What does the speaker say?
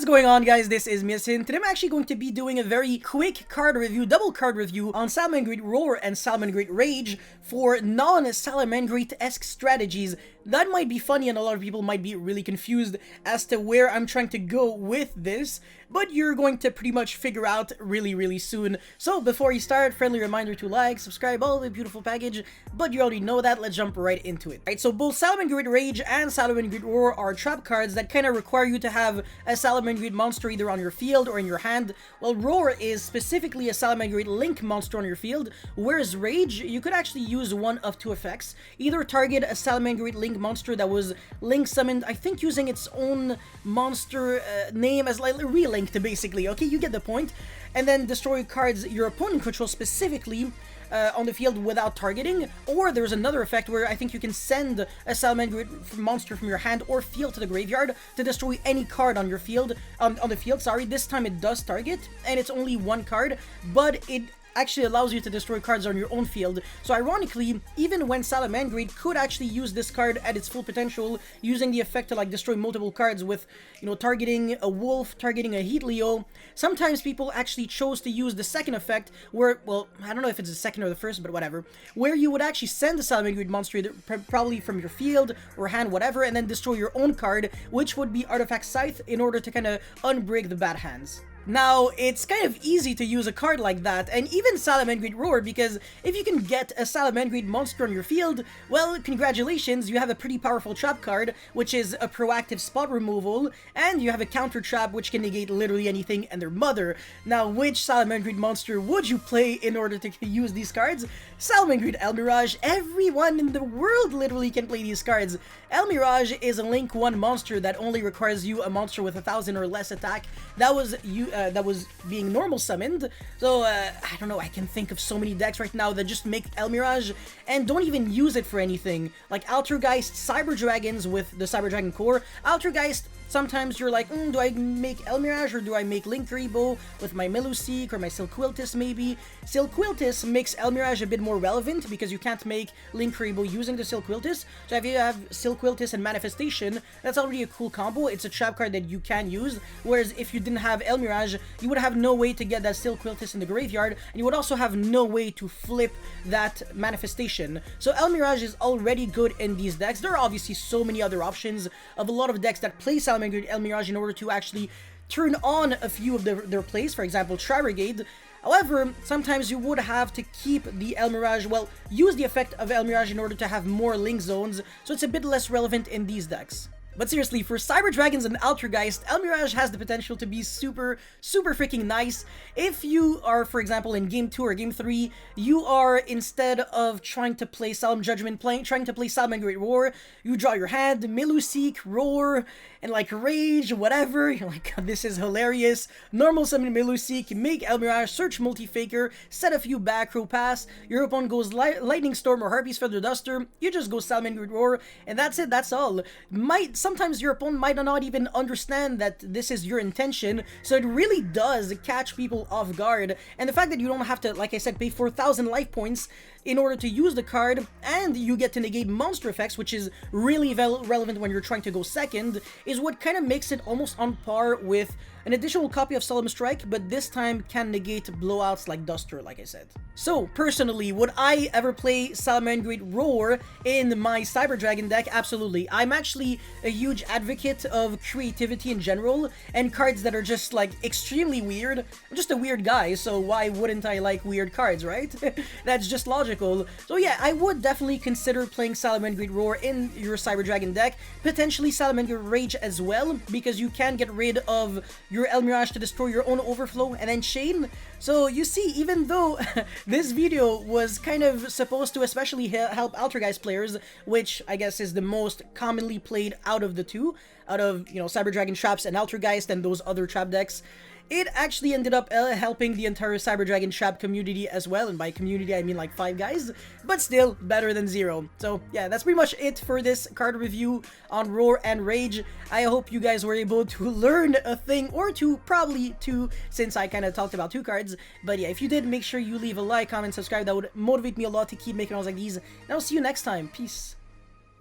What's going on, guys? This is Miasin. Today I'm actually going to be doing a very quick card review, double card review on Salamander Roar and Salamander Rage for non-Salamander-esque strategies. That might be funny and a lot of people might be really confused as to where I'm trying to go with this, but you're going to pretty much figure out really soon. So before you start, friendly reminder to like, subscribe, all the beautiful package, but you already know that. Let's jump right into it. Right, so both Salamander Rage and Salamander Roar are trap cards that kind of require you to have a Salamander monster either on your field or in your hand. Well, Roar is specifically a Salamander Link monster on your field, whereas Rage, you could actually use one of two effects. Either target a Salamander Link monster that was Link summoned, I think using its own monster name as like relinked, basically. Okay, you get the point. And then destroy cards your opponent controls specifically on the field without targeting. Or there's another effect where I think you can send a Salamander monster from your hand or field to the graveyard to destroy any card on your field, on the field, sorry. This time it does target, and it's only one card, but it actually allows you to destroy cards on your own field. So ironically, even when Salamander could actually use this card at its full potential, using the effect to like destroy multiple cards with, you know, targeting a wolf, targeting a heat Leo, sometimes people actually chose to use the second effect where, well, I don't know if it's the second or the first, but whatever, where you would actually send the Salamander monster either, probably from your field or hand, whatever, and then destroy your own card, which would be Artifact Scythe, in order to kind of unbreak the bad hands. Now, it's kind of easy to use a card like that, and even Salamander Roar, because if you can get a Salamander monster on your field, well, congratulations, you have a pretty powerful trap card, which is a proactive spot removal, and you have a counter trap which can negate literally anything and their mother. Now, which Salamander monster would you play in order to use these cards? Salamander Mirage. Everyone in the world literally can play these cards. Mirage is a Link 1 monster that only requires you a monster with 1,000 or less attack. That was being normal summoned. So I don't know, I can think of so many decks right now that just make Mirage and don't even use it for anything. Like Altergeist, Cyber Dragons with the Cyber Dragon core. Altergeist, sometimes you're like, do I make Mirage or do I make Link Rebo with my Meluseek or my Silquiltis maybe? Silquiltis makes Mirage a bit more relevant because you can't make Link Rebo using the Silquiltis. So if you have Silquiltis and Manifestation, that's already a cool combo. It's a trap card that you can use. Whereas if you didn't have Mirage, you would have no way to get that Silquiltis in the graveyard, and you would also have no way to flip that Manifestation. So Mirage is already good in these decks. There are obviously so many other options of a lot of decks that play Salamander Mirage in order to actually turn on a few of their plays, for example, Tri-Brigade. However, sometimes you would have to keep the Mirage, well, use the effect of Mirage in order to have more Link zones, so it's a bit less relevant in these decks. But seriously, for Cyber Dragons and Altergeist, Mirage has the potential to be super freaking nice. If you are, for example, in Game 2 or Game 3, you are, instead of trying to play Solemn Judgment, trying to play Salamander Roar, you draw your hand, Meluseek, Roar, and like Rage, whatever. You're like, this is hilarious. Normal summon Meluseek, make Mirage, search Multi-Faker, set a few back row pass, your opponent goes Lightning Storm or Harpy's Feather Duster, you just go Salamander Roar, and that's it, that's all. Sometimes your opponent might not even understand that this is your intention, so it really does catch people off guard. And the fact that you don't have to, like I said, pay 4,000 life points in order to use the card, and you get to negate monster effects, which is really relevant when you're trying to go second, is what kind of makes it almost on par with an additional copy of Solemn Strike, but this time can negate blowouts like Duster, like I said. So, personally, would I ever play Salamander Roar in my Cyber Dragon deck? Absolutely. I'm actually a huge advocate of creativity in general, and cards that are just, like, extremely weird. I'm just a weird guy, so why wouldn't I like weird cards, right? That's just logical. So yeah, I would definitely consider playing Salamander Roar in your Cyber Dragon deck, potentially Salamander Rage as well, because you can get rid of your Mirage to destroy your own overflow and then chain. So you see, even though this video was kind of supposed to especially help Altergeist players, which I guess is the most commonly played out of the two, out of, you know, Cyber Dragon traps and Altergeist and those other trap decks, it actually ended up helping the entire Cyber Dragon trap community as well, and by community I mean like 5 guys, but still better than 0. So yeah, that's pretty much it for this card review on Roar and Rage. I hope you guys were able to learn a thing or two, probably 2, since I kind of talked about 2 cards. But yeah, if you did, make sure you leave a like, comment, subscribe. That would motivate me a lot to keep making videos like these, and I'll see you next time. Peace.